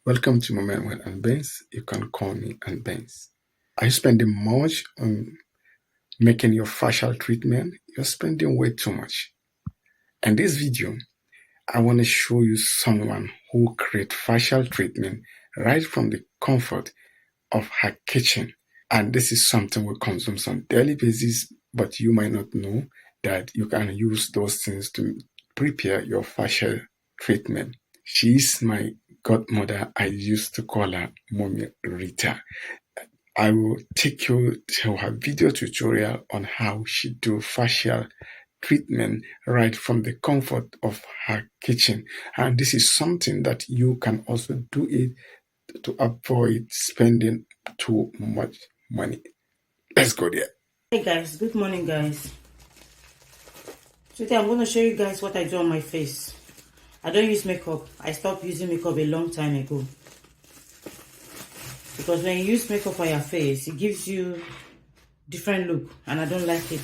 Welcome to Moment with Andbenz. You can call me Andbenz. Are you spending much on making your facial treatment? You're spending way too much. In this video, I want to show you someone who creates facial treatment right from the comfort of her kitchen. And this is something we consume on a daily basis, but you might not know that you can use those things to prepare your facial treatment. She's my godmother. I used to call her Mommy Rita. I will take you to her video tutorial on how she do facial treatment right from the comfort of her kitchen. And this is something that you can also do it to avoid spending too much money. Let's go there. Hey guys, good morning guys. Today I'm going to show you guys what I do on my face. I don't use makeup. I stopped using makeup a long time ago. Because when you use makeup on your face, it gives you different look and I don't like it.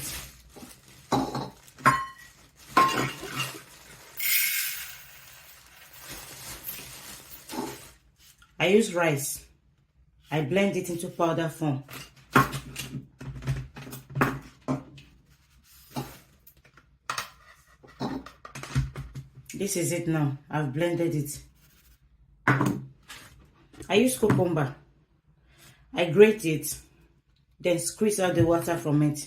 I use rice. I blend it into powder form. This is it now. I've blended it. I use cucumber. I grate it, then squeeze out the water from it.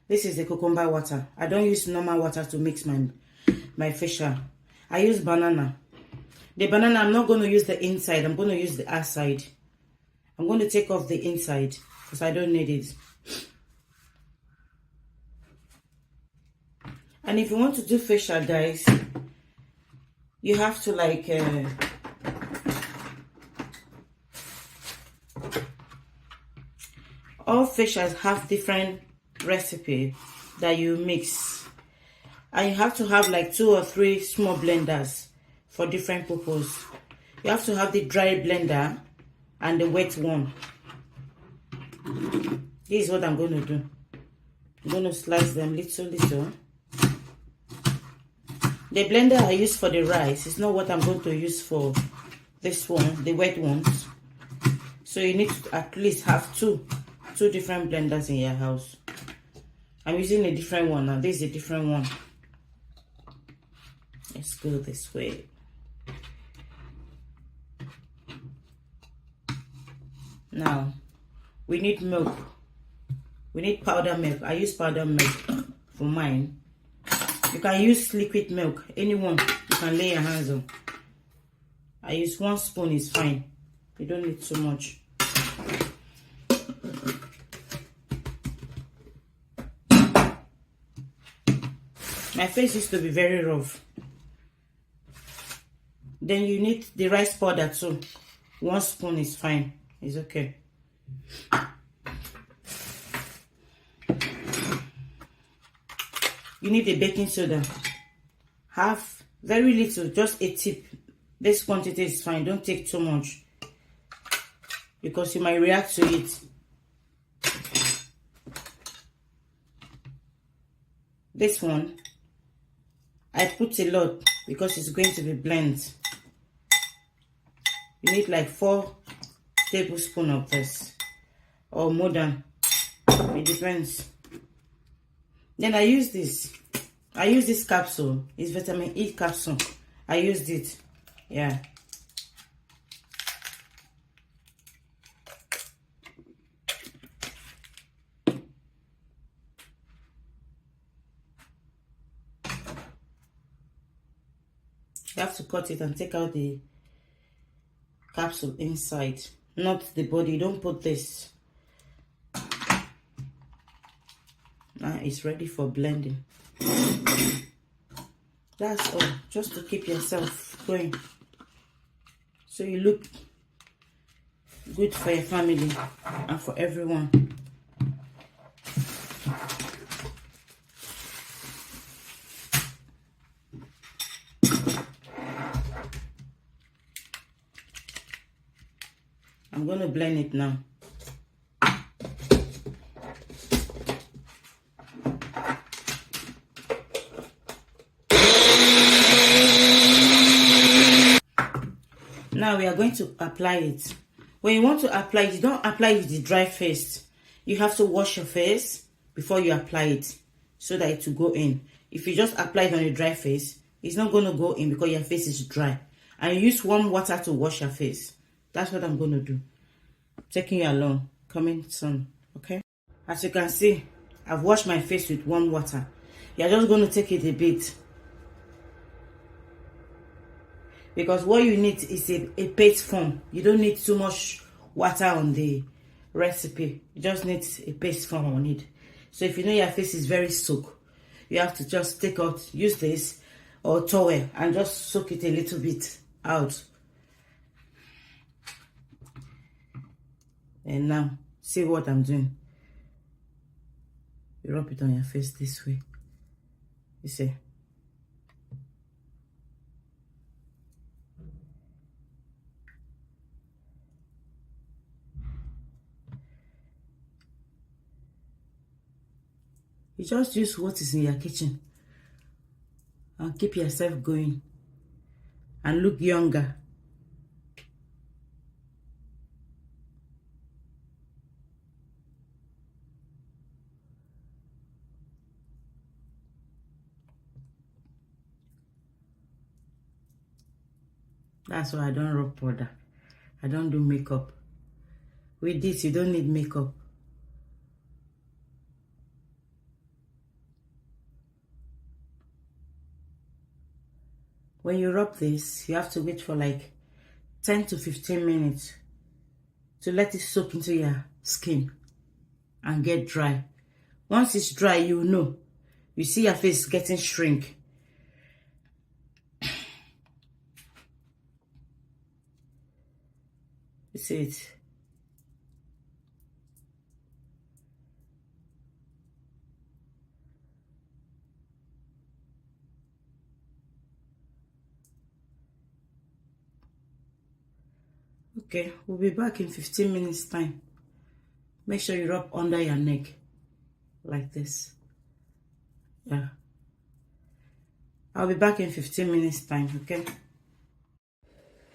This is the cucumber water. I don't use normal water to mix my facial. I use banana. The banana, I'm not going to use the inside. I'm going to use the outside. I'm going to take off the inside because I don't need it. And if you want to do facial, guys, you have to all facials have different recipe that you mix, and you have to have like 2 or 3 small blenders for different purpose. You have to have the dry blender and the wet one. This is what I'm going to do. I'm going to slice them little. The blender I use for the rice is not what I'm going to use for this one, the wet ones. So you need to at least have two different blenders in your house. I'm using a different one now. This is a different one. Let's go this way. Now, we need milk. We need powder milk. I use powder milk for mine. You can use liquid milk. Anyone you can lay your hands on. I use 1 spoon is fine. You don't need too much. My face used to be very rough. Then you need the rice powder too. 1 spoon is fine. It's okay. You need a baking soda. Have very little, just a tip. This quantity is fine. Don't take too much because you might react to it. This one, I put a lot because it's going to be blend. You need like 4 tablespoons of this or more than. It depends. Then I use this. I use this capsule. It's vitamin E capsule. I used it. Yeah. You have to cut it and take out the capsule inside, not the body. Don't put this. Now it's ready for blending. That's all, just to keep yourself going, so you look good for your family and for everyone. I'm going to blend it now. Now we are going to apply it. When you want to apply it, you don't apply it with the dry face. You have to wash your face before you apply it so that it will go in. If you just apply it on a dry face, it's not going to go in because your face is dry. And you use warm water to wash your face. That's what I'm going to do. Taking you along. Coming soon. Okay? As you can see, I've washed my face with warm water. You're just going to take it a bit. Because what you need is a paste form. You don't need too much water on the recipe. You just need a paste form on it. So if you know your face is very soaked, you have to just take out, use this or towel and just soak it a little bit out. And now, see what I'm doing. You rub it on your face this way. You see? You just use what is in your kitchen and keep yourself going and look younger. That's why I don't rub powder. I don't do makeup. With this, you don't need makeup. When you rub this, you have to wait for like 10 to 15 minutes to let it soak into your skin and get dry. Once it's dry, you know. You see your face getting shrink. You see it. Okay, we'll be back in 15 minutes time. Make sure you rub under your neck like this. Yeah. I'll be back in 15 minutes time, okay?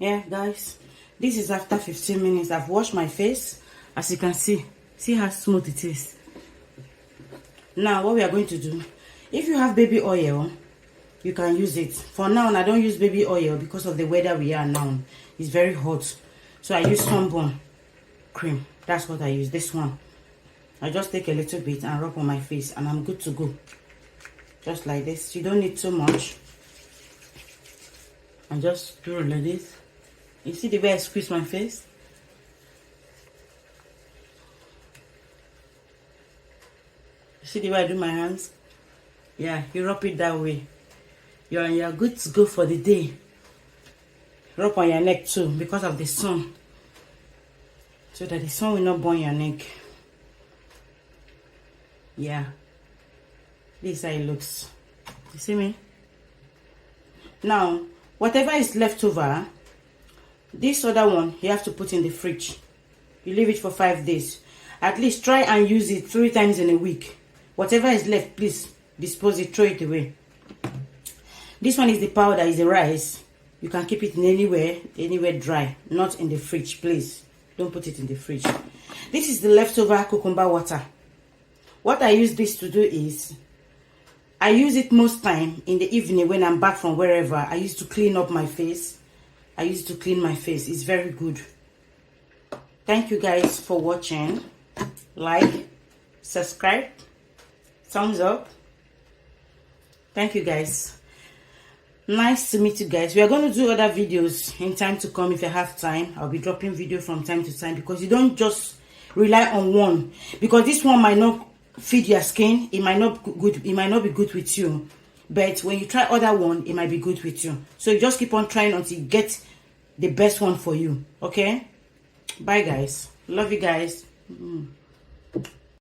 Yeah, guys. This is after 15 minutes. I've washed my face. As you can see. See how smooth it is. Now, what we are going to do. If you have baby oil, you can use it. For now, I don't use baby oil because of the weather we are now. It's very hot. So I use sunburn cream. That's what I use. This one. I just take a little bit and rub on my face. And I'm good to go. Just like this. You don't need too much. And just do it like this. You see the way I squeeze my face? You see the way I do my hands? Yeah, you rub it that way. You're good to go for the day. Rub on your neck too because of the sun. So that the sun will not burn your neck. Yeah. This is how it looks. You see me? Now, whatever is left over, this other one, you have to put in the fridge. You leave it for 5 days. At least try and use it 3 times in a week. Whatever is left, please dispose it, throw it away. This one is the powder, is the rice. You can keep it in anywhere dry. Not in the fridge, please. Don't put it in the fridge. This is the leftover cucumber water. What I use this to do is, I use it most time in the evening when I'm back from wherever. I used to clean up my face. I used to clean my face. It's very good. Thank you guys for watching. Like, subscribe, thumbs up. Thank you guys. Nice to meet you guys. We are going to do other videos in time to come. If you have time, I'll be dropping video from time to time, because you don't just rely on one, because this one might not fit your skin. It might not good. It might not be good with you. But when you try other one, it might be good with you. So you just keep on trying until you get the best one for you. Okay? Bye, guys. Love you guys.